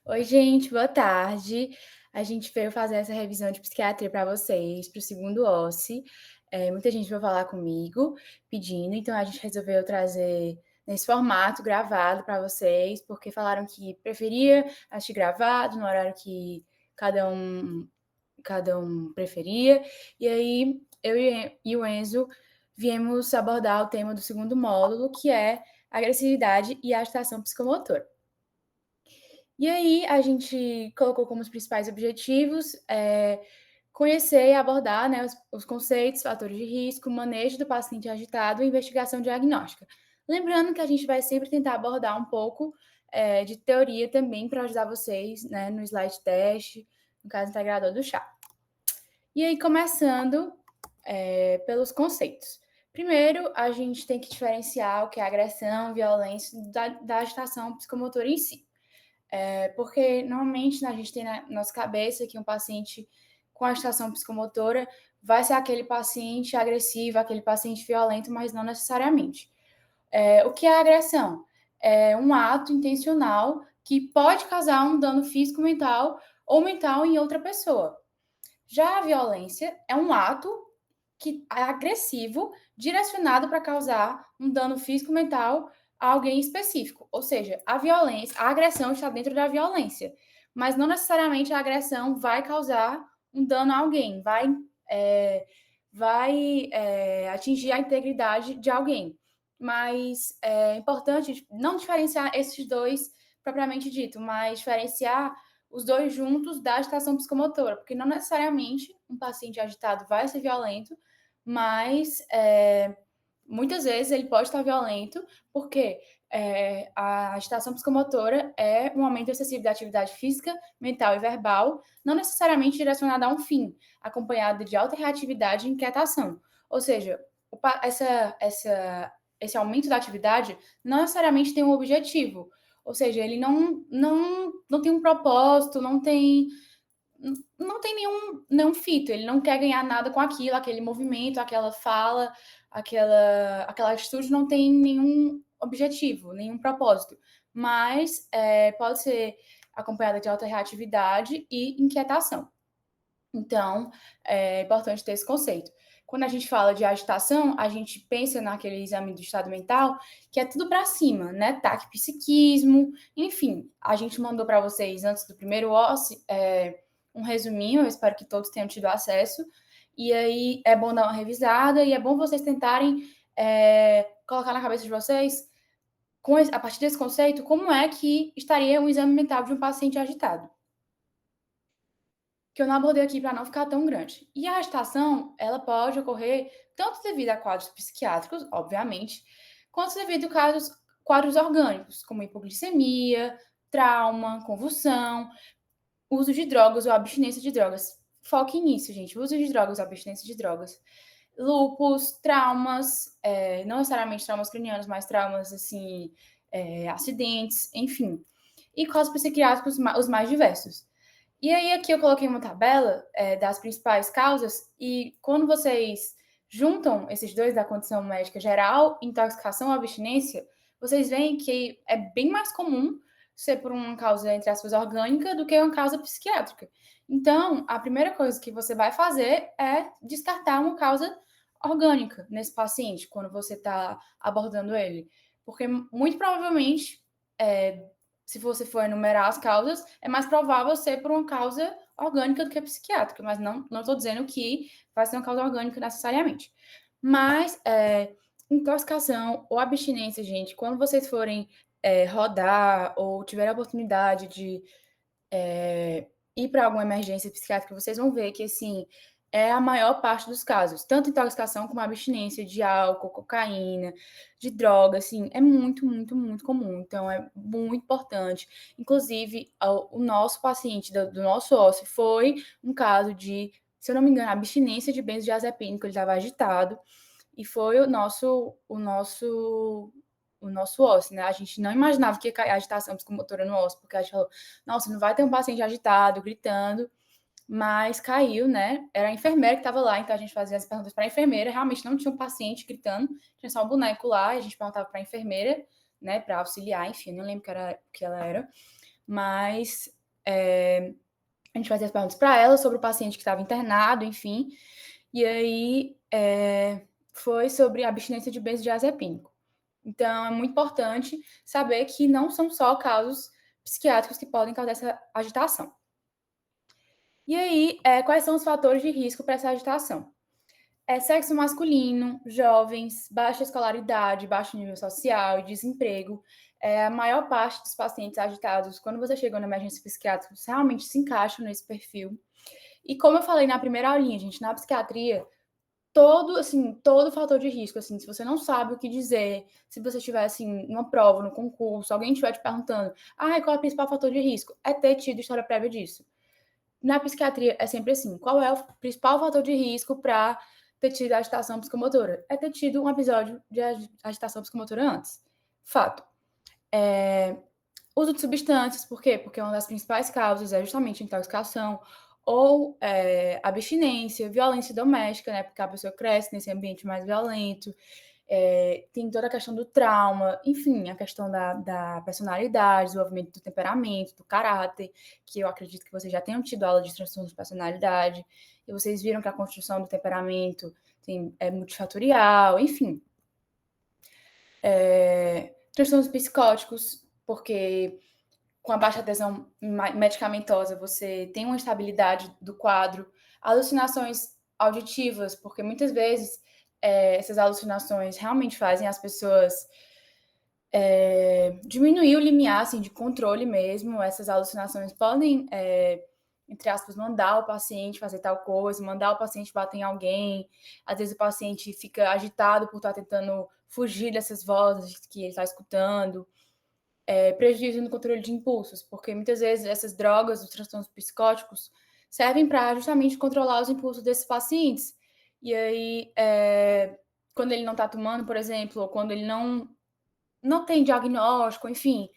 Oi, gente, boa tarde. A gente veio fazer essa revisão de psiquiatria para vocês, para o segundo OSCE. Muita gente veio falar comigo pedindo, então a gente resolveu trazer nesse formato gravado para vocês, porque falaram que preferia assistir gravado no horário que cada um, cada um preferia. E aí eu e o Enzo viemos abordar o tema do segundo módulo, que é agressividade e agitação psicomotora. E aí a gente colocou como os principais objetivos conhecer e abordar, né, os conceitos, fatores de risco, manejo do paciente agitado e investigação diagnóstica. Lembrando que a gente vai sempre tentar abordar um pouco de teoria também para ajudar vocês, né, no slide teste, no caso integrador do chá. E aí, começando pelos conceitos. Primeiro, a gente tem que diferenciar o que é agressão, violência da agitação psicomotora em si. Porque normalmente a gente tem na nossa cabeça que um paciente com agitação psicomotora vai ser aquele paciente agressivo, aquele paciente violento, mas não necessariamente. O que é agressão? É um ato intencional que pode causar um dano físico, mental ou mental em outra pessoa. Já a violência é um ato que é agressivo, direcionado para causar um dano físico mental a alguém específico. Ou seja, a violência, a agressão está dentro da violência, mas não necessariamente a agressão vai causar um dano a alguém, vai atingir a integridade de alguém. Mas é importante não diferenciar esses dois propriamente dito, mas diferenciar os dois juntos da agitação psicomotora, porque não necessariamente um paciente agitado vai ser violento, mas muitas vezes ele pode estar violento, porque a agitação psicomotora é um aumento excessivo da atividade física, mental e verbal, não necessariamente direcionada a um fim, acompanhado de alta reatividade e inquietação. Ou seja, esse aumento da atividade não necessariamente tem um objetivo, ou seja, ele não tem um propósito, não tem nenhum fito, ele não quer ganhar nada com aquilo, aquele movimento, aquela fala, aquela atitude não tem nenhum objetivo, nenhum propósito. Mas pode ser acompanhada de alta reatividade e inquietação. Então, é importante ter esse conceito. Quando a gente fala de agitação, a gente pensa naquele exame do estado mental, que é tudo para cima, né? Taquipsiquismo, enfim. A gente mandou para vocês, antes do primeiro OSCE, um resuminho, eu espero que todos tenham tido acesso. E aí é bom dar uma revisada e é bom vocês tentarem colocar na cabeça de vocês, a partir desse conceito, como é que estaria um exame mental de um paciente agitado, que eu não abordei aqui para não ficar tão grande. E a agitação, ela pode ocorrer tanto devido a quadros psiquiátricos, obviamente, quanto devido a quadros orgânicos, como hipoglicemia, trauma, convulsão, uso de drogas ou abstinência de drogas. Foque nisso, gente. Uso de drogas ou abstinência de drogas. Lúpus, traumas, não necessariamente traumas cranianos, mas traumas, assim, acidentes, enfim. E quadros psiquiátricos, os mais diversos. E aí, aqui eu coloquei uma tabela das principais causas, e quando vocês juntam esses dois da condição médica geral, intoxicação ou abstinência, vocês veem que é bem mais comum ser por uma causa, entre aspas, orgânica do que uma causa psiquiátrica. Então, a primeira coisa que você vai fazer é descartar uma causa orgânica nesse paciente, quando você está abordando ele. Porque, muito provavelmente, se você for enumerar as causas, é mais provável ser por uma causa orgânica do que psiquiátrica, mas não estou dizendo que vai ser uma causa orgânica necessariamente. Mas intoxicação ou abstinência, gente, quando vocês forem rodar ou tiver a oportunidade de ir para alguma emergência psiquiátrica, vocês vão ver que, assim, é a maior parte dos casos, tanto intoxicação como abstinência de álcool, cocaína, de droga, assim, é muito, muito, muito comum. Então, é muito importante. Inclusive, o nosso paciente do nosso ósseo foi um caso de, se eu não me engano, abstinência de benzodiazepínico, ele estava agitado, e foi o nosso ósseo, né? A gente não imaginava que ia cair agitação psicomotora no ósseo, porque a gente falou, nossa, não vai ter um paciente agitado, gritando, mas caiu, né? Era a enfermeira que estava lá, então a gente fazia as perguntas para a enfermeira, realmente não tinha um paciente gritando, tinha só um boneco lá, e a gente perguntava para a enfermeira, né, para auxiliar, enfim, não lembro o que ela era, mas a gente fazia as perguntas para ela sobre o paciente que estava internado, enfim. E aí foi sobre a abstinência de benzodiazepínico. Então, é muito importante saber que não são só casos psiquiátricos que podem causar essa agitação. E aí, quais são os fatores de risco para essa agitação? Sexo masculino, jovens, baixa escolaridade, baixo nível social e desemprego. A maior parte dos pacientes agitados, quando você chegou na emergência psiquiátrica, realmente se encaixam nesse perfil. E como eu falei na primeira aulinha, gente, na psiquiatria, todo fator de risco, assim, se você não sabe o que dizer, se você tiver, assim, uma prova, no concurso, alguém estiver te perguntando, qual é o principal fator de risco? É ter tido história prévia disso. Na psiquiatria é sempre assim, qual é o principal fator de risco para ter tido agitação psicomotora? É ter tido um episódio de agitação psicomotora antes. Fato. Uso de substâncias, por quê? Porque uma das principais causas é justamente intoxicação ou abstinência, violência doméstica, né? Porque a pessoa cresce nesse ambiente mais violento. Tem toda a questão do trauma, enfim, a questão da personalidade, desenvolvimento do temperamento, do caráter, que eu acredito que vocês já tenham tido aula de transtorno de personalidade, e vocês viram que a construção do temperamento é multifatorial, enfim. Transtornos psicóticos, porque com a baixa adesão medicamentosa você tem uma estabilidade do quadro, alucinações auditivas, porque muitas vezes essas alucinações realmente fazem as pessoas diminuir o limiar assim, de controle mesmo. Essas alucinações podem, entre aspas, mandar o paciente fazer tal coisa, mandar o paciente bater em alguém. Às vezes o paciente fica agitado por estar tentando fugir dessas vozes que ele está escutando. Prejuízo no controle de impulsos, porque muitas vezes essas drogas, os transtornos psicóticos, servem para justamente controlar os impulsos desses pacientes. E aí, quando ele não está tomando, por exemplo, ou quando ele não tem diagnóstico, enfim,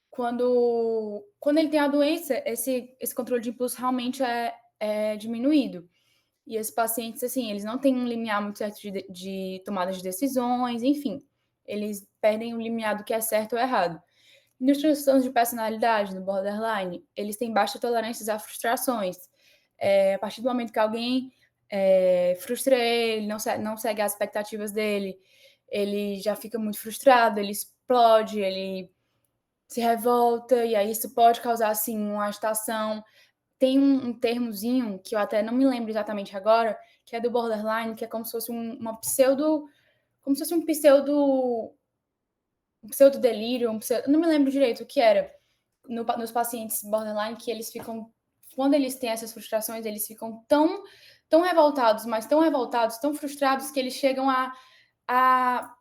quando ele tem a doença, esse controle de impulso realmente é diminuído. E esses pacientes, assim, eles não têm um limiar muito certo de tomada de decisões, enfim, eles perdem o limiar do que é certo ou errado. Nos transtornos de personalidade, no borderline, eles têm baixa tolerância a frustrações. A partir do momento que alguém frustra ele, não segue as expectativas dele, ele já fica muito frustrado, ele explode, ele se revolta, e aí isso pode causar, assim, uma agitação. Tem um termozinho, que eu até não me lembro exatamente agora, que é do borderline, que é como se fosse como se fosse um pseudo delírio, não me lembro direito o que era, nos pacientes borderline, que eles ficam, quando eles têm essas frustrações, eles ficam tão revoltados, mas tão revoltados, tão frustrados, que eles chegam a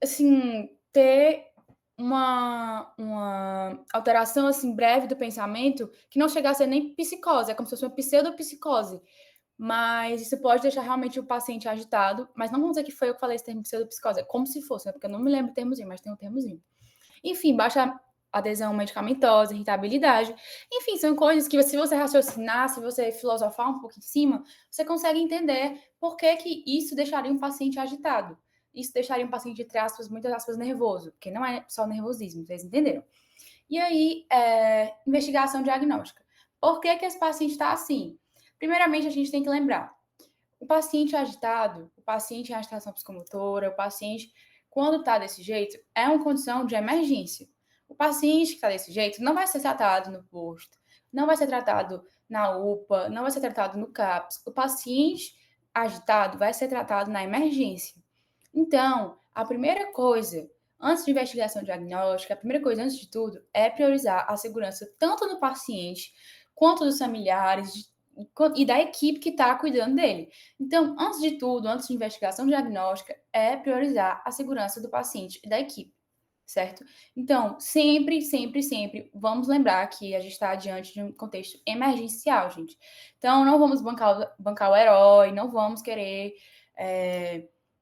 assim, ter uma alteração, assim, breve do pensamento, que não chega a ser nem psicose, é como se fosse uma pseudopsicose. Mas isso pode deixar realmente o paciente agitado, mas não vamos dizer que foi eu que falei esse termo pseudopsicose, é como se fosse, né? Porque eu não me lembro o termozinho, mas tem um termozinho. Enfim, baixa adesão medicamentosa, irritabilidade. Enfim, são coisas que, se você raciocinar, se você filosofar um pouco em cima, você consegue entender por que isso deixaria um paciente agitado. Isso deixaria um paciente, entre aspas, muitas aspas, nervoso, porque não é só nervosismo, vocês entenderam? E aí, investigação diagnóstica. Por que esse paciente está assim? Primeiramente, a gente tem que lembrar, o paciente agitado, o paciente em agitação psicomotora, o paciente, quando está desse jeito, é uma condição de emergência. O paciente que está desse jeito não vai ser tratado no posto, não vai ser tratado na UPA, não vai ser tratado no CAPS. O paciente agitado vai ser tratado na emergência. Então, a primeira coisa, antes de investigação diagnóstica, a primeira coisa, antes de tudo, é priorizar a segurança tanto do paciente quanto dos familiares e da equipe que está cuidando dele. Então, antes de tudo, antes de investigação diagnóstica, é priorizar a segurança do paciente e da equipe, certo? Então, sempre, sempre, sempre, vamos lembrar que a gente está diante de um contexto emergencial, gente. Então, não vamos bancar o herói, não vamos querer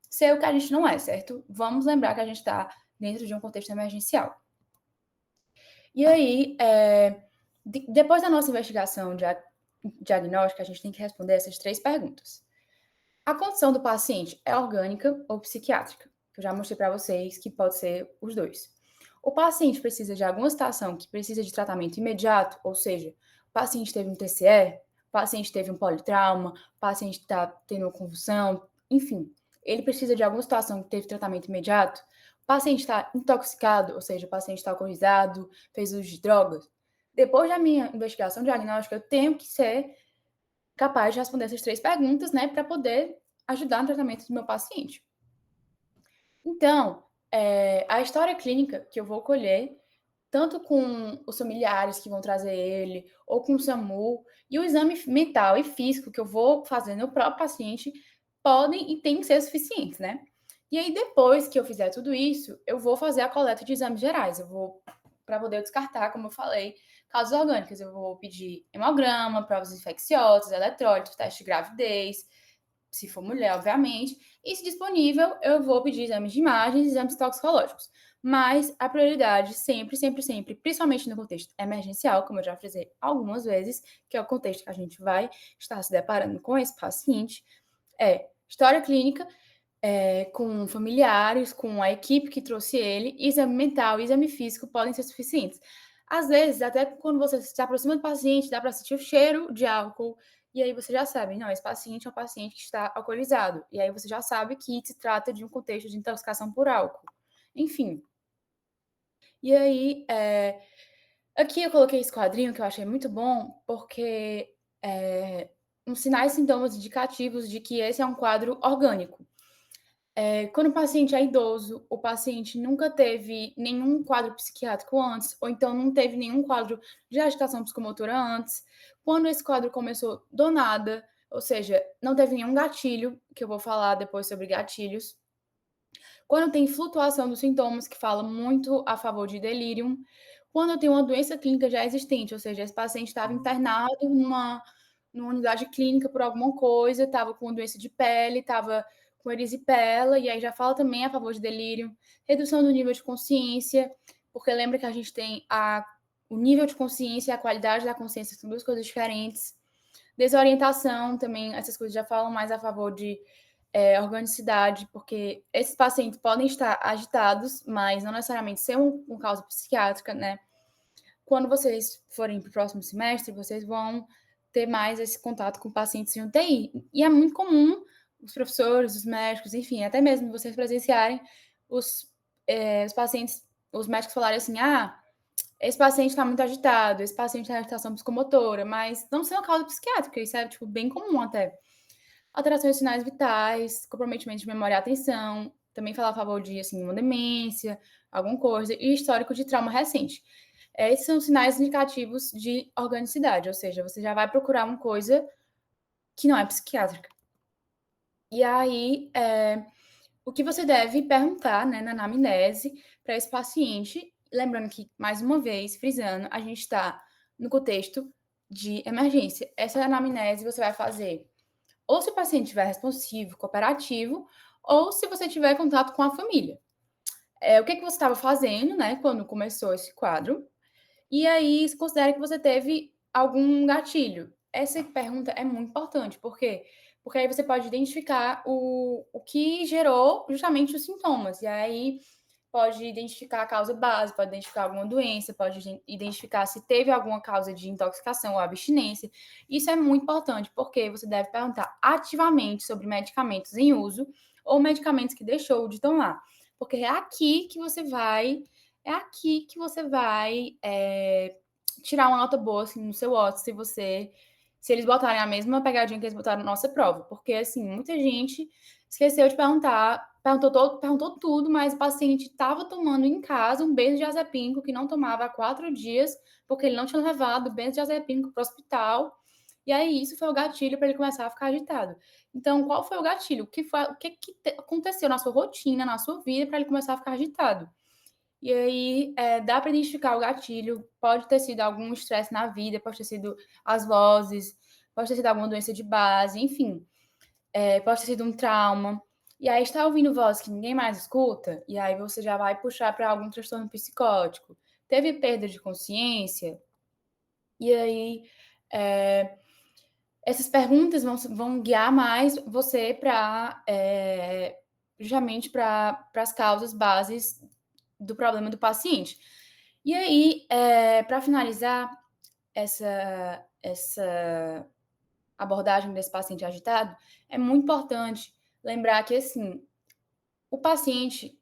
ser o que a gente não é, certo? Vamos lembrar que a gente está dentro de um contexto emergencial. E aí, depois da nossa investigação diagnóstica, a gente tem que responder essas 3 perguntas. A condição do paciente é orgânica ou psiquiátrica? Eu já mostrei para vocês que pode ser os dois. O paciente precisa de alguma situação que precisa de tratamento imediato, ou seja, o paciente teve um TCE, o paciente teve um politrauma, o paciente está tendo uma convulsão, enfim, ele precisa de alguma situação que teve tratamento imediato. O paciente está intoxicado, ou seja, o paciente está alcoolizado, fez uso de drogas. Depois da minha investigação diagnóstica, eu tenho que ser capaz de responder essas 3 perguntas, né, para poder ajudar no tratamento do meu paciente. Então, a história clínica que eu vou colher, tanto com os familiares que vão trazer ele, ou com o SAMU, e o exame mental e físico que eu vou fazer no próprio paciente, podem e têm que ser suficientes, né. E aí, depois que eu fizer tudo isso, eu vou fazer a coleta de exames gerais, eu vou para poder descartar, como eu falei, causas orgânicas, eu vou pedir hemograma, provas infecciosas, eletrólitos, teste de gravidez, se for mulher, obviamente, e se disponível, eu vou pedir exames de imagens e exames toxicológicos. Mas a prioridade sempre, sempre, sempre, principalmente no contexto emergencial, como eu já frisei algumas vezes, que é o contexto que a gente vai estar se deparando com esse paciente, é história clínica, com familiares, com a equipe que trouxe ele, exame mental e exame físico podem ser suficientes. Às vezes, até quando você se aproxima do paciente, dá para sentir o cheiro de álcool, e aí você já sabe, não, esse paciente é um paciente que está alcoolizado. E aí você já sabe que se trata de um contexto de intoxicação por álcool. Enfim. E aí, aqui eu coloquei esse quadrinho que eu achei muito bom, porque uns sinais e sintomas indicativos de que esse é um quadro orgânico. Quando o paciente é idoso, o paciente nunca teve nenhum quadro psiquiátrico antes, ou então não teve nenhum quadro de agitação psicomotora antes. Quando esse quadro começou do nada, ou seja, não teve nenhum gatilho, que eu vou falar depois sobre gatilhos. Quando tem flutuação dos sintomas, que fala muito a favor de delírio. Quando tem uma doença clínica já existente, ou seja, esse paciente estava internado numa unidade clínica por alguma coisa, estava com doença de pele, estava com erisipela, e aí já fala também a favor de delírio. Redução do nível de consciência, porque lembra que a gente tem o nível de consciência e a qualidade da consciência, são duas coisas diferentes. Desorientação também, essas coisas já falam mais a favor de organicidade, porque esses pacientes podem estar agitados, mas não necessariamente ser uma causa psiquiátrica, né? Quando vocês forem para o próximo semestre, vocês vão ter mais esse contato com pacientes em UTI. E é muito comum os professores, os médicos, enfim, até mesmo vocês presenciarem os pacientes, os médicos falarem assim: ah, esse paciente está muito agitado, esse paciente tem agitação psicomotora, mas não ser uma causa psiquiátrica, isso é tipo, bem comum até. Alterações de sinais vitais, comprometimento de memória e atenção, também falar a favor de assim, uma demência, alguma coisa, e histórico de trauma recente. Esses são sinais indicativos de organicidade, ou seja, você já vai procurar uma coisa que não é psiquiátrica. E aí, o que você deve perguntar, né, na anamnese para esse paciente, lembrando que, mais uma vez, frisando, a gente está no contexto de emergência. Essa anamnese você vai fazer ou se o paciente estiver responsivo, cooperativo, ou se você tiver contato com a família. O que você estava fazendo, né, quando começou esse quadro? E aí, considere que você teve algum gatilho. Essa pergunta é muito importante, por quê? Porque aí você pode identificar o que gerou justamente os sintomas. E aí pode identificar a causa base, pode identificar alguma doença, pode identificar se teve alguma causa de intoxicação ou abstinência. Isso é muito importante, porque você deve perguntar ativamente sobre medicamentos em uso ou medicamentos que deixou de tomar. Porque é aqui que você vai tirar uma nota boa assim, no seu WhatsApp se eles botarem a mesma pegadinha que eles botaram na nossa prova. Porque, assim, muita gente esqueceu de perguntar, perguntou tudo, mas o paciente estava tomando em casa um benzodiazepínico que não tomava há 4 dias, porque ele não tinha levado benzodiazepínico para o hospital. E aí, isso foi o gatilho para ele começar a ficar agitado. Então, qual foi o gatilho? O que aconteceu na sua rotina, na sua vida, para ele começar a ficar agitado? E aí, dá para identificar o gatilho. Pode ter sido algum estresse na vida, pode ter sido as vozes, pode ter sido alguma doença de base, enfim. Pode ter sido um trauma. E aí, está ouvindo voz que ninguém mais escuta, e aí você já vai puxar para algum transtorno psicótico. Teve perda de consciência? E aí, essas perguntas vão guiar mais você para, justamente para as causas bases do problema do paciente. E aí, para finalizar essa abordagem desse paciente agitado, é muito importante lembrar que, assim, o paciente,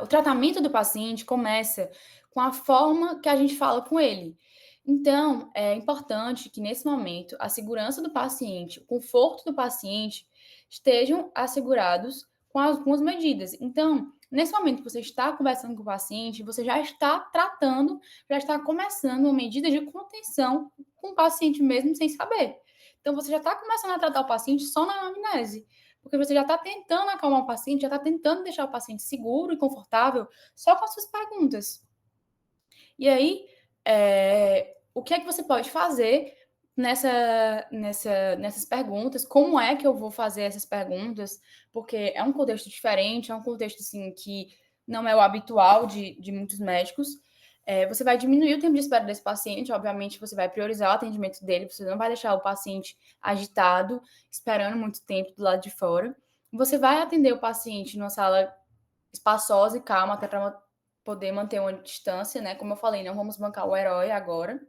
o tratamento do paciente começa com a forma que a gente fala com ele. Então, é importante que, nesse momento, a segurança do paciente, o conforto do paciente estejam assegurados com algumas medidas. Então, nesse momento que você está conversando com o paciente, você já está tratando, já está começando uma medida de contenção com o paciente mesmo sem saber. Então, você já está começando a tratar o paciente só na anamnese, porque você já está tentando acalmar o paciente, já está tentando deixar o paciente seguro e confortável só com as suas perguntas. E aí, o que é que você pode fazer nessas perguntas? Como é que eu vou fazer essas perguntas? Porque é um contexto diferente, é um contexto assim, que não é o habitual de muitos médicos. Você vai diminuir o tempo de espera desse paciente, obviamente você vai priorizar o atendimento dele, você não vai deixar o paciente agitado, esperando muito tempo do lado de fora. Você vai atender o paciente numa sala espaçosa e calma, até para poder manter uma distância, né? Como eu falei, não vamos bancar o herói agora.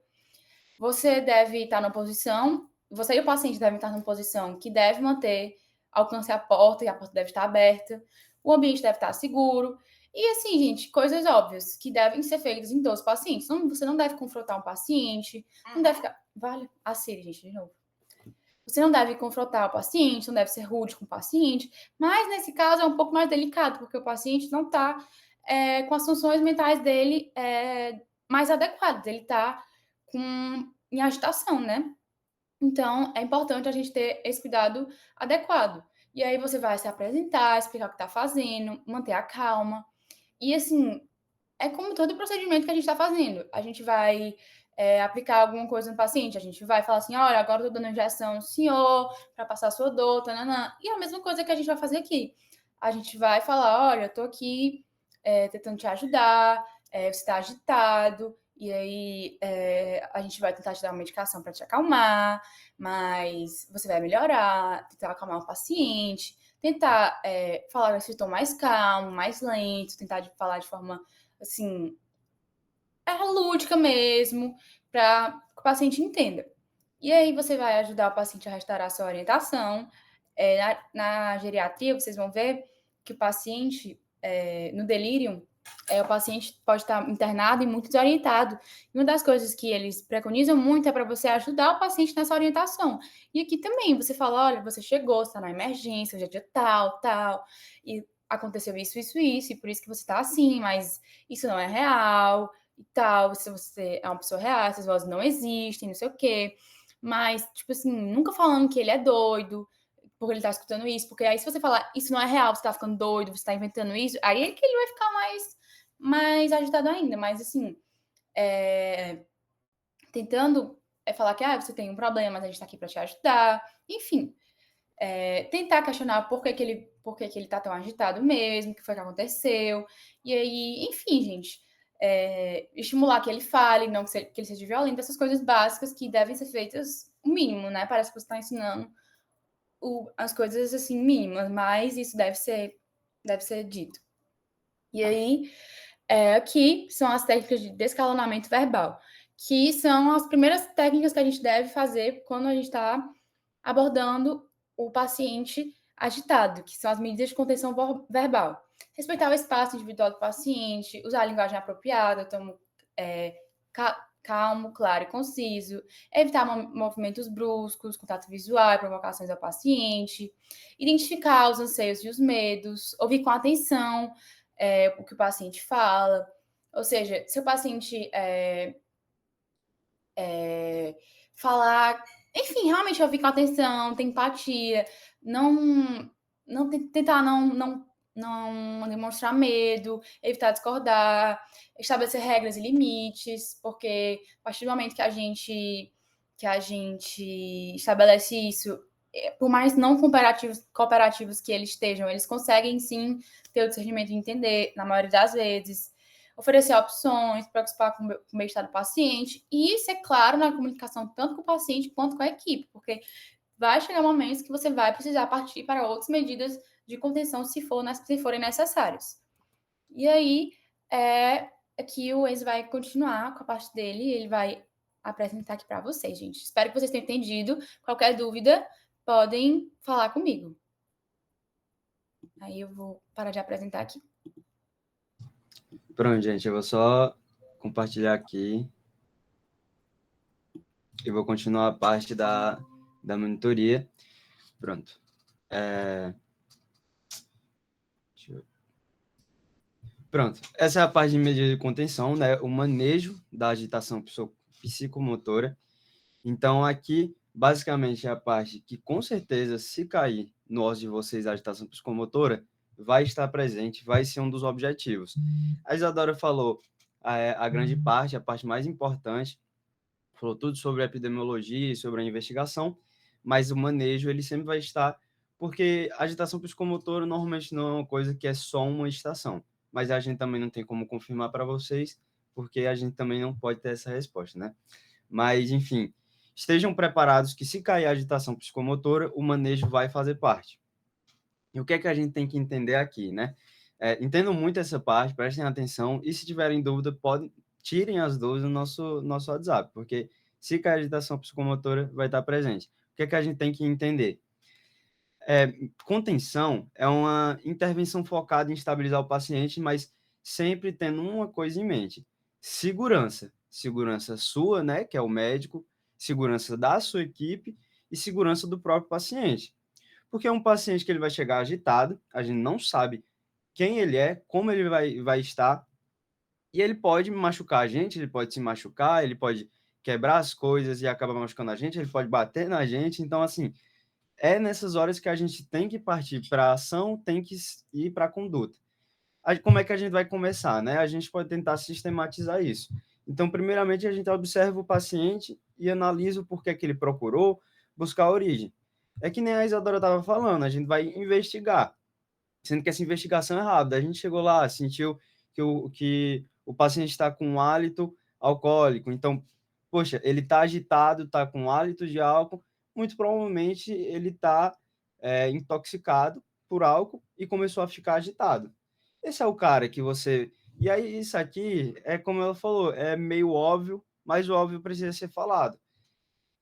Você deve estar numa posição, você e o paciente devem estar numa posição que deve manter alcance à porta e a porta deve estar aberta. O ambiente deve estar seguro. E assim, gente, coisas óbvias que devem ser feitas em todos os pacientes. Você não deve confrontar um paciente, não deve ficar. Vale a Siri, gente, de novo. Você não deve confrontar o paciente, não deve ser rude com o paciente, mas nesse caso é um pouco mais delicado, porque o paciente não está com as funções mentais dele mais adequadas, ele está em agitação, né? Então, é importante a gente ter esse cuidado adequado. E aí você vai se apresentar, explicar o que está fazendo, manter a calma. E assim, é como todo procedimento que a gente está fazendo. A gente vai aplicar alguma coisa no paciente, a gente vai falar assim, olha, agora eu tô dando injeção no senhor, para passar a sua dor, tananã. E é a mesma coisa que a gente vai fazer aqui. A gente vai falar, olha, eu tô aqui tentando te ajudar, você está agitado, e aí a gente vai tentar te dar uma medicação para te acalmar, mas você vai melhorar, tentar acalmar o paciente, tentar falar nesse tom mais calmo, mais lento, tentar falar de forma assim, lúdica mesmo, para que o paciente entenda. E aí você vai ajudar o paciente a restaurar a sua orientação. Na geriatria, vocês vão ver que o paciente, no delírio, o paciente pode estar internado e muito desorientado. E uma das coisas que eles preconizam muito é para você ajudar o paciente nessa orientação. E aqui também, você fala, olha, você chegou, você está na emergência, hoje é dia tal, tal, e aconteceu isso, isso, isso, e por isso que você está assim, mas isso não é real, e tal, se você é uma pessoa real, essas vozes não existem, não sei o quê. Mas, tipo assim, nunca falando que ele é doido, porque ele tá escutando isso, porque aí se você falar isso não é real, você tá ficando doido, você tá inventando isso, aí é que ele vai ficar mais agitado ainda. Mas, assim, tentando falar que você tem um problema, mas a gente tá aqui pra te ajudar. Enfim, tentar questionar por que ele tá tão agitado mesmo, o que foi que aconteceu. E aí, enfim, gente, estimular que ele fale, não que ele seja violento, essas coisas básicas que devem ser feitas o mínimo, né? Parece que você está ensinando as coisas assim mínimas, mas isso deve ser dito. E aí, aqui são as técnicas de descalonamento verbal, que são as primeiras técnicas que a gente deve fazer quando a gente está abordando o paciente agitado, que são as medidas de contenção verbal. Respeitar o espaço individual do paciente, usar a linguagem apropriada, então, calmo, claro e conciso, evitar movimentos bruscos, contato visual e provocações ao paciente, identificar os anseios e os medos, ouvir com atenção o que o paciente fala. Ou seja, se o paciente falar, enfim, realmente ouvir com atenção, ter empatia, tentar não demonstrar medo, evitar discordar, estabelecer regras e limites, porque a partir do momento que a gente estabelece isso, por mais não cooperativos que eles estejam, eles conseguem sim ter o discernimento de entender, na maioria das vezes, oferecer opções, preocupar com o bem-estar do paciente, e isso é claro na comunicação tanto com o paciente quanto com a equipe, porque vai chegar momentos que você vai precisar partir para outras medidas de contenção se forem necessárias. E aí, é aqui o Enzo vai continuar com a parte dele e ele vai apresentar aqui para vocês, gente. Espero que vocês tenham entendido. Qualquer dúvida, podem falar comigo. Aí eu vou parar de apresentar aqui. Pronto, gente, eu vou só compartilhar aqui e vou continuar a parte da monitoria. Pronto. Pronto. Essa é a parte de medida de contenção, né? O manejo da agitação psicomotora. Então, aqui, basicamente, é a parte que, com certeza, se cair no ósseo de vocês a agitação psicomotora, vai estar presente, vai ser um dos objetivos. A Isadora falou a grande parte, a parte mais importante, falou tudo sobre a epidemiologia e sobre a investigação, mas o manejo ele sempre vai estar, porque a agitação psicomotora normalmente não é uma coisa que é só uma estação, mas a gente também não tem como confirmar para vocês, porque a gente também não pode ter essa resposta, né? Mas, enfim, estejam preparados que se cair a agitação psicomotora, o manejo vai fazer parte. E o que é que a gente tem que entender aqui, né? Entendam muito essa parte, prestem atenção, e se tiverem dúvida, tirem as dúvidas no nosso WhatsApp, porque se cair agitação psicomotora, vai estar presente. O que é que a gente tem que entender? Contenção é uma intervenção focada em estabilizar o paciente, mas sempre tendo uma coisa em mente: segurança. Segurança sua, né, que é o médico, segurança da sua equipe e segurança do próprio paciente. Porque é um paciente que ele vai chegar agitado, a gente não sabe quem ele é, como ele vai estar, e ele pode machucar a gente, ele pode se machucar, ele pode quebrar as coisas e acabar machucando a gente, ele pode bater na gente. Então, assim, é nessas horas que a gente tem que partir para a ação, tem que ir para a conduta. Como é que a gente vai começar, né? A gente pode tentar sistematizar isso. Então, primeiramente, a gente observa o paciente e analisa o porquê que ele procurou, buscar a origem. É que nem a Isadora estava falando, a gente vai investigar, sendo que essa investigação é rápida. A gente chegou lá, sentiu que o paciente está com um hálito alcoólico, então, poxa, ele está agitado, está com hálito de álcool, muito provavelmente ele está intoxicado por álcool e começou a ficar agitado. Esse é o cara que você... E aí, isso aqui, como ela falou, é meio óbvio, mas o óbvio precisa ser falado.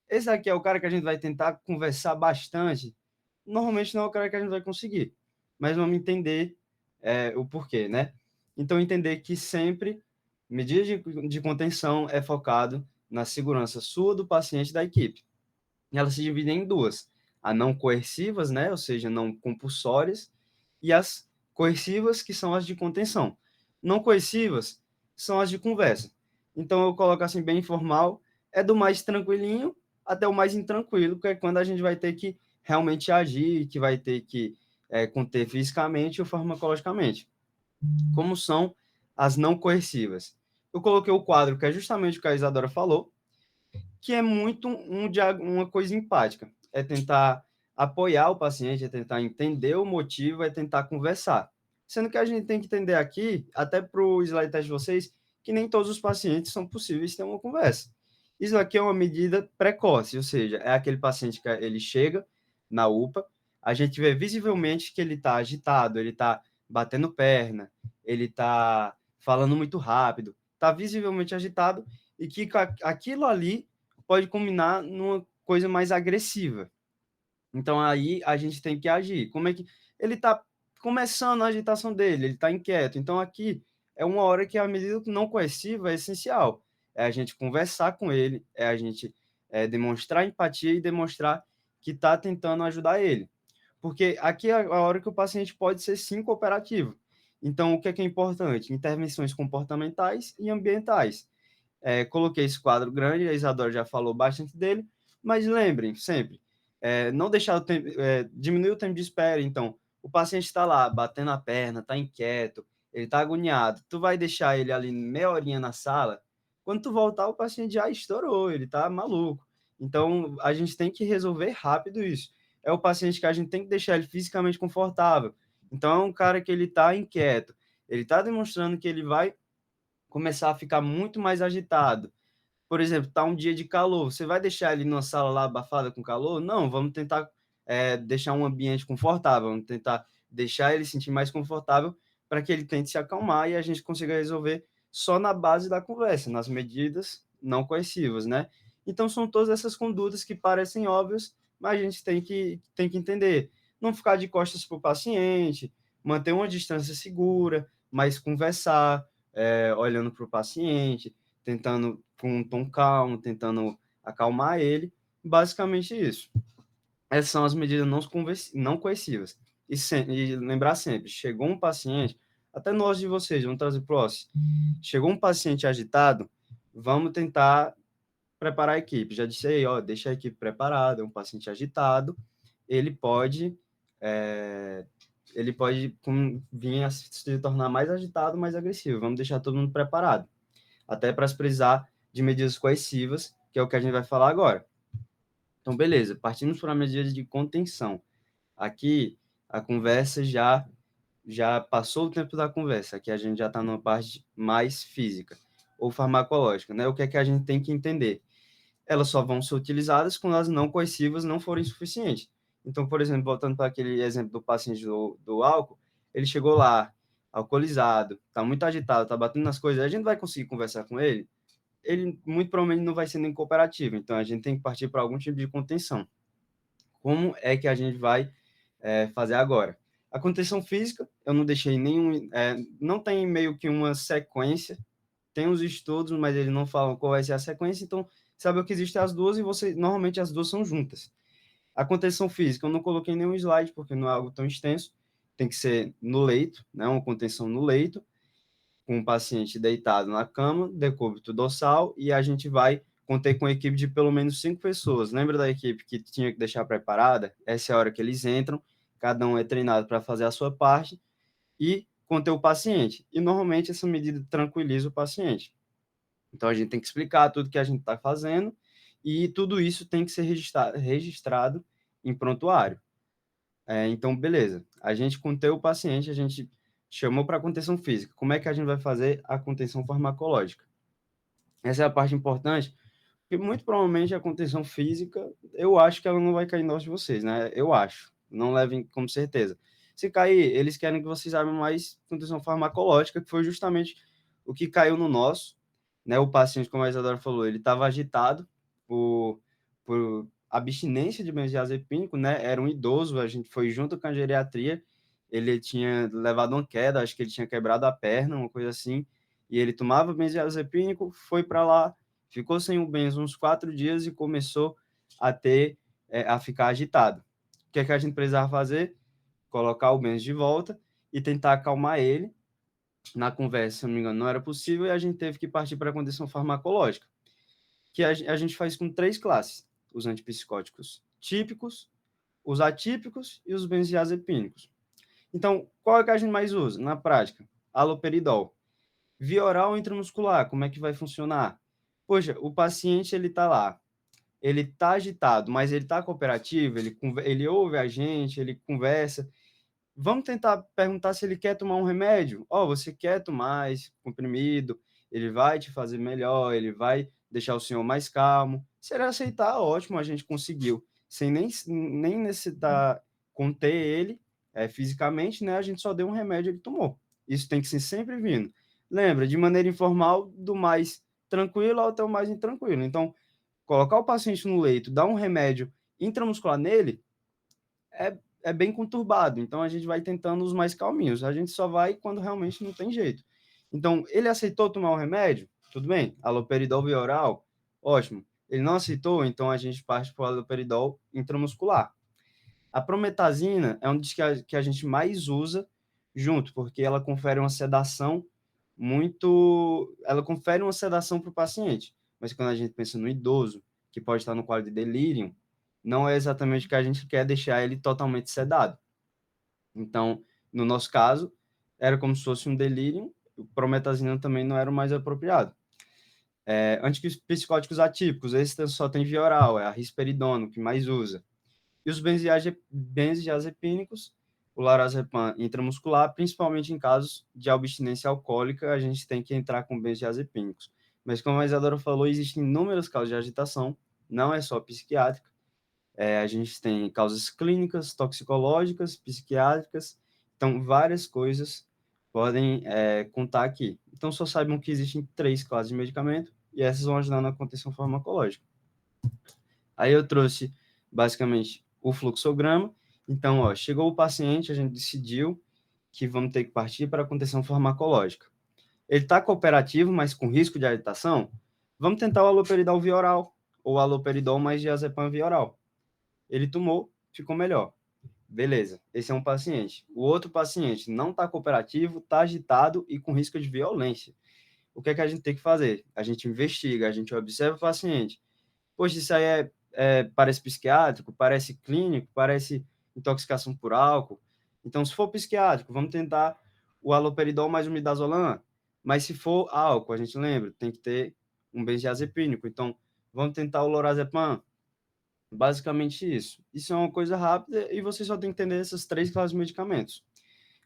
Esse aqui é o cara que a gente vai tentar conversar bastante. Normalmente não é o cara que a gente vai conseguir, mas vamos entender o porquê, né? Então, entender que sempre medida de contenção é focado na segurança sua, do paciente e da equipe. E elas se dividem em duas: a não coercivas, né? Ou seja, não compulsórias, e as coercivas, que são as de contenção. Não coercivas são as de conversa. Então, eu coloco assim, bem informal, é do mais tranquilinho até o mais intranquilo, que é quando a gente vai ter que realmente agir, que vai ter que conter fisicamente ou farmacologicamente. Como são as não coercivas? Eu coloquei o quadro, que é justamente o que a Isadora falou, que é muito uma coisa empática. É tentar apoiar o paciente, é tentar entender o motivo, é tentar conversar. Sendo que a gente tem que entender aqui, até para o slide teste de vocês, que nem todos os pacientes são possíveis ter uma conversa. Isso aqui é uma medida precoce, ou seja, é aquele paciente que ele chega na UPA, a gente vê visivelmente que ele está agitado, ele está batendo perna, ele está falando muito rápido, está visivelmente agitado, e que aquilo ali pode culminar numa coisa mais agressiva. Então, aí a gente tem que agir. Como é que ele está começando a agitação dele, ele está inquieto. Então, aqui é uma hora que a medida não coerciva é essencial. É a gente conversar com ele, é a gente demonstrar empatia e demonstrar que está tentando ajudar ele. Porque aqui é a hora que o paciente pode ser, sim, cooperativo. Então, o que é importante? Intervenções comportamentais e ambientais. Coloquei esse quadro grande, a Isadora já falou bastante dele, mas lembrem sempre, não deixar diminuir o tempo de espera. Então, o paciente está lá, batendo a perna, está inquieto, ele está agoniado, tu vai deixar ele ali meia horinha na sala, quando tu voltar, o paciente já estourou, ele está maluco. Então, a gente tem que resolver rápido isso. É o paciente que a gente tem que deixar ele fisicamente confortável. Então, é um cara que ele está inquieto, ele está demonstrando que ele vai começar a ficar muito mais agitado. Por exemplo, tá um dia de calor, você vai deixar ele numa sala lá abafada com calor? Não, vamos tentar deixar um ambiente confortável, vamos tentar deixar ele sentir mais confortável para que ele tente se acalmar e a gente consiga resolver só na base da conversa, nas medidas não coercivas, né? Então, são todas essas condutas que parecem óbvias, mas a gente tem que entender. Não ficar de costas para o paciente, manter uma distância segura, mas conversar, olhando para o paciente, tentando com um tom calmo, tentando acalmar ele. Basicamente isso. Essas são as medidas não coercivas. E lembrar sempre, chegou um paciente, até nós de vocês, vamos trazer para o próximo. Chegou um paciente agitado, vamos tentar preparar a equipe. Já disse aí, ó, deixa a equipe preparada, é um paciente agitado, ele pode, é, vir a se tornar mais agitado, mais agressivo. Vamos deixar todo mundo preparado, até para se precisar de medidas coercivas, que é o que a gente vai falar agora. Então, beleza, partimos para a medida de contenção. Aqui, a conversa já passou o tempo da conversa, aqui a gente já está numa parte mais física ou farmacológica, né? O que é que a gente tem que entender? Elas só vão ser utilizadas quando as não coercivas não forem suficientes. Então, por exemplo, voltando para aquele exemplo do paciente do álcool, ele chegou lá, alcoolizado, está muito agitado, está batendo nas coisas, a gente vai conseguir conversar com ele? Ele muito provavelmente não vai ser nem cooperativo, então a gente tem que partir para algum tipo de contenção. Como é que a gente vai fazer agora? A contenção física, eu não deixei nenhum, não tem meio que uma sequência, tem os estudos, mas eles não falam qual vai ser a sequência, então sabe que existem as duas e normalmente as duas são juntas. A contenção física, eu não coloquei nenhum slide, porque não é algo tão extenso, tem que ser no leito, né, uma contenção no leito, com o paciente deitado na cama, decúbito dorsal, e a gente vai conter com uma equipe de pelo menos 5 pessoas. Lembra da equipe que tinha que deixar preparada? Essa é a hora que eles entram, cada um é treinado para fazer a sua parte e conter o paciente. E normalmente essa medida tranquiliza o paciente. Então a gente tem que explicar tudo que a gente está fazendo e tudo isso tem que ser registrado em prontuário. Então, beleza. A gente conteu o paciente, a gente chamou para contenção física. Como é que a gente vai fazer a contenção farmacológica? Essa é a parte importante, porque muito provavelmente a contenção física, eu acho que ela não vai cair em nós de vocês, né? Eu acho. Não levem como certeza. Se cair, eles querem que vocês saibam mais contenção farmacológica, que foi justamente o que caiu no nosso, né? O paciente, como a Isadora falou, ele estava agitado por abstinência de benzodiazepínico, né? Era um idoso, a gente foi junto com a geriatria, ele tinha levado uma queda, acho que ele tinha quebrado a perna, uma coisa assim, e ele tomava benzodiazepínico, foi para lá, ficou sem o benzo uns 4 dias e começou a ficar agitado. O que é que a gente precisava fazer? Colocar o benzo de volta e tentar acalmar ele. Na conversa, se não me engano, não era possível e a gente teve que partir para a condição farmacológica, que a gente faz com 3 classes: os antipsicóticos típicos, os atípicos e os benzodiazepínicos. Então, qual é que a gente mais usa na prática? Haloperidol. Via oral intramuscular, como é que vai funcionar? Poxa, o paciente ele está lá, ele está agitado, mas ele está cooperativo, ele ouve a gente, ele conversa. Vamos tentar perguntar se ele quer tomar um remédio. Ó, você quer tomar esse comprimido? Ele vai te fazer melhor, ele vai deixar o senhor mais calmo. Se ele aceitar, ótimo, a gente conseguiu. Sem nem necessitar conter ele fisicamente, né? A gente só deu um remédio e ele tomou. Isso tem que ser sempre vindo. Lembra, de maneira informal, do mais tranquilo até o mais intranquilo. Então, colocar o paciente no leito, dar um remédio intramuscular nele, é bem conturbado. Então, a gente vai tentando os mais calminhos. A gente só vai quando realmente não tem jeito. Então, ele aceitou tomar o remédio? Tudo bem. Haloperidol via oral? Ótimo. Ele não aceitou? Então, a gente parte para o haloperidol intramuscular. A prometazina é um dos que a gente mais usa junto, porque ela confere uma sedação Ela confere uma sedação para o paciente. Mas quando a gente pensa no idoso, que pode estar no quadro de delírio, não é exatamente o que a gente quer, deixar ele totalmente sedado. Então, no nosso caso, era como se fosse um delírio, prometazina também não era o mais apropriado. Antipsicóticos atípicos, esse só tem via oral, é a risperidona, que mais usa. E os benzodiazepínicos, o lorazepam intramuscular, principalmente em casos de abstinência alcoólica, a gente tem que entrar com benzodiazepínicos. Mas como a Isadora falou, existem inúmeras causas de agitação, não é só psiquiátrica. A gente tem causas clínicas, toxicológicas, psiquiátricas, então várias coisas podem contar aqui. Então, só saibam que existem 3 classes de medicamento e essas vão ajudar na contenção farmacológica. Aí eu trouxe, basicamente, o fluxograma. Então, ó, chegou o paciente, a gente decidiu que vamos ter que partir para a contenção farmacológica. Ele está cooperativo, mas com risco de agitação? Vamos tentar o haloperidol via oral, ou haloperidol mais diazepam via oral. Ele tomou, ficou melhor. Beleza, esse é um paciente. O outro paciente não está cooperativo, está agitado e com risco de violência. O que é que a gente tem que fazer? A gente investiga, a gente observa o paciente. Poxa, isso aí parece psiquiátrico, parece clínico, parece intoxicação por álcool. Então, se for psiquiátrico, vamos tentar o haloperidol mais o midazolam. Mas se for álcool, a gente lembra, tem que ter um benzodiazepínico. Então, vamos tentar o lorazepam. Basicamente isso. Isso é uma coisa rápida e você só tem que entender essas 3 classes de medicamentos.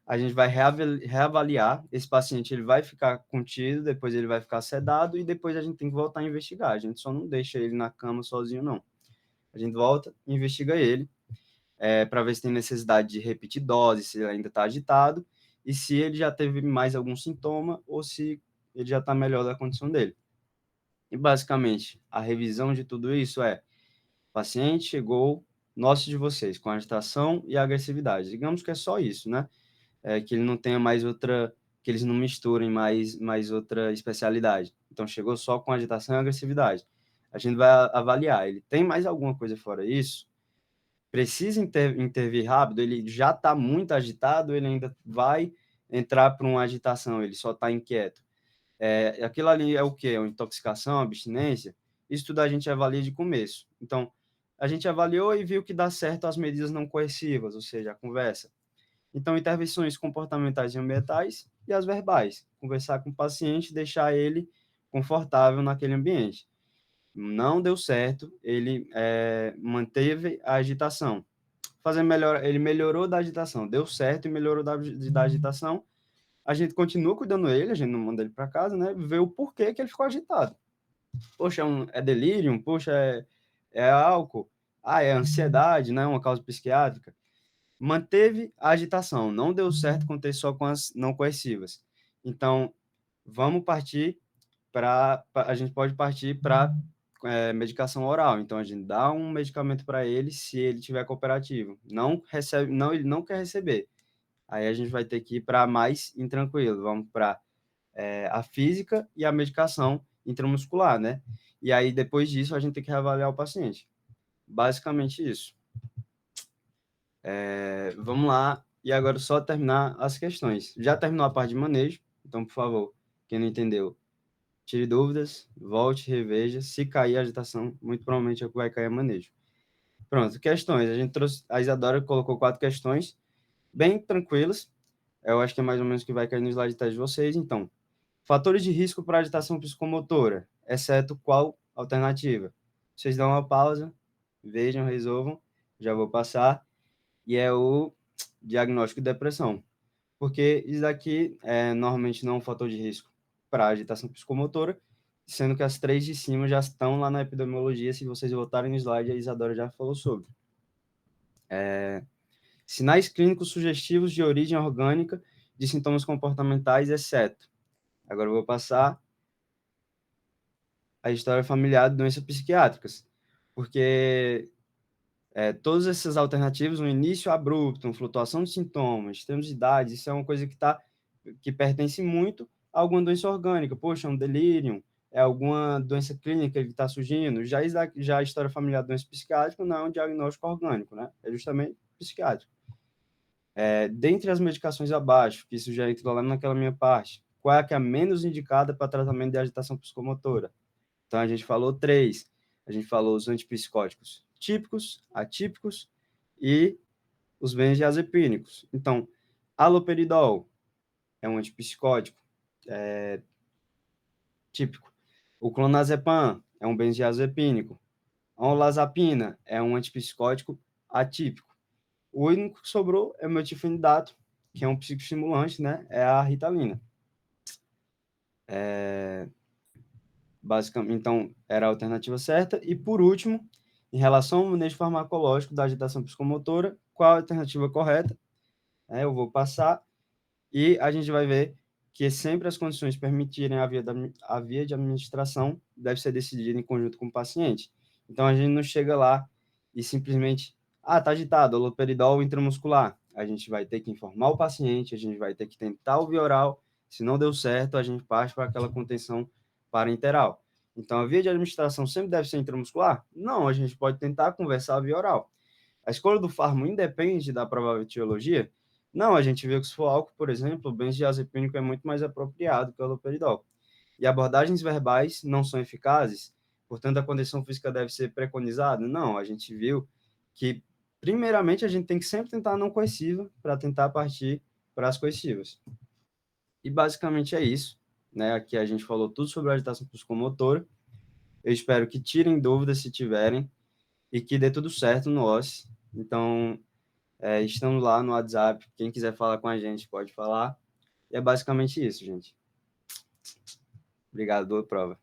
A gente vai reavaliar, esse paciente ele vai ficar contido, depois ele vai ficar sedado e depois a gente tem que voltar a investigar. A gente só não deixa ele na cama sozinho, não. A gente volta, investiga ele, para ver se tem necessidade de repetir dose, se ele ainda está agitado e se ele já teve mais algum sintoma ou se ele já está melhor da condição dele. E basicamente, a revisão de tudo isso é: o paciente chegou, nosso de vocês, com agitação e agressividade. Digamos que é só isso, né? Que ele não tenha mais outra, que eles não misturem mais outra especialidade. Então, chegou só com agitação e agressividade. A gente vai avaliar, ele tem mais alguma coisa fora isso? Precisa intervir rápido? Ele já está muito agitado, ele ainda vai entrar para uma agitação, ele só está inquieto. Aquilo ali é o quê? É uma intoxicação, abstinência? Isso tudo a gente avalia de começo. Então, a gente avaliou e viu que dá certo as medidas não coercivas, ou seja, a conversa. Então, intervenções comportamentais e ambientais e as verbais. Conversar com o paciente, deixar ele confortável naquele ambiente. Não deu certo, ele manteve a agitação. Ele melhorou da agitação, deu certo e melhorou da agitação. A gente continua cuidando dele, a gente não manda ele para casa, né? Ver o porquê que ele ficou agitado. Poxa, é delírio? Poxa, é álcool? É ansiedade, né? Uma causa psiquiátrica. Manteve a agitação, não deu certo contei só com as não coercivas. Então, vamos partir a gente pode partir para medicação oral. Então, a gente dá um medicamento para ele se ele tiver cooperativo. Não recebe, não, ele não quer receber. Aí a gente vai ter que ir para mais intranquilo. Vamos para a física e a medicação intramuscular, né? E aí, depois disso, a gente tem que reavaliar o paciente. Basicamente isso. Vamos lá. E agora só terminar as questões. Já terminou a parte de manejo, então, por favor, quem não entendeu, tire dúvidas, volte, reveja. Se cair a agitação, muito provavelmente é o que vai cair a manejo. Pronto, questões. A gente trouxe, a Isadora colocou 4 questões, bem tranquilas. Eu acho que é mais ou menos o que vai cair no slide de teste de vocês. Então, fatores de risco para agitação psicomotora, exceto qual alternativa? Vocês dão uma pausa, vejam, resolvam. Já vou passar. E é o diagnóstico de depressão. Porque isso daqui normalmente não é um fator de risco para agitação psicomotora, sendo que as 3 de cima já estão lá na epidemiologia. Se vocês voltarem no slide, a Isadora já falou sobre. Sinais clínicos sugestivos de origem orgânica de sintomas comportamentais, exceto. Agora eu vou passar a história familiar de doenças psiquiátricas, porque todas essas alternativas, um início abrupto, uma flutuação de sintomas, extremos de idade, isso é uma coisa que pertence muito a alguma doença orgânica. Poxa, é um delírio, é alguma doença clínica que está surgindo. Já a história familiar de doença psiquiátrica não é um diagnóstico orgânico, né? É justamente psiquiátrico. Dentre as medicações abaixo, que isso já entra lá naquela minha parte, qual é a que é a menos indicada para tratamento de agitação psicomotora? Então, a gente falou 3. A gente falou os antipsicóticos típicos, atípicos e os benzodiazepínicos. Então, haloperidol é um antipsicótico típico. O clonazepam é um benzodiazepínico. A olanzapina é um antipsicótico atípico. O único que sobrou é o metilfenidato, que é um psicoestimulante, né? É a ritalina. Basicamente, então, era a alternativa certa. E, por último, em relação ao manejo farmacológico da agitação psicomotora, qual a alternativa correta? Eu vou passar. e a gente vai ver que sempre as condições permitirem a via de administração deve ser decidida em conjunto com o paciente. Então, a gente não chega lá e simplesmente, tá agitado, haloperidol intramuscular. A gente vai ter que informar o paciente, a gente vai ter que tentar o via oral. Se não deu certo, a gente parte para aquela contenção parenteral. Então, a via de administração sempre deve ser intramuscular? Não, a gente pode tentar conversar a via oral. A escolha do fármaco independe da provável etiologia? Não, a gente viu que se for álcool, por exemplo, o benzodiazepínico é muito mais apropriado que o haloperidol. E abordagens verbais não são eficazes, portanto, a condição física deve ser preconizada? Não, a gente viu que, primeiramente, a gente tem que sempre tentar a não coerciva para tentar partir para as coercivas. E basicamente é isso, né? Aqui a gente falou tudo sobre a agitação psicomotora. Eu espero que tirem dúvidas se tiverem e que dê tudo certo no OSCE. Então, estamos lá no WhatsApp. Quem quiser falar com a gente pode falar. E é basicamente isso, gente. Obrigado, boa prova.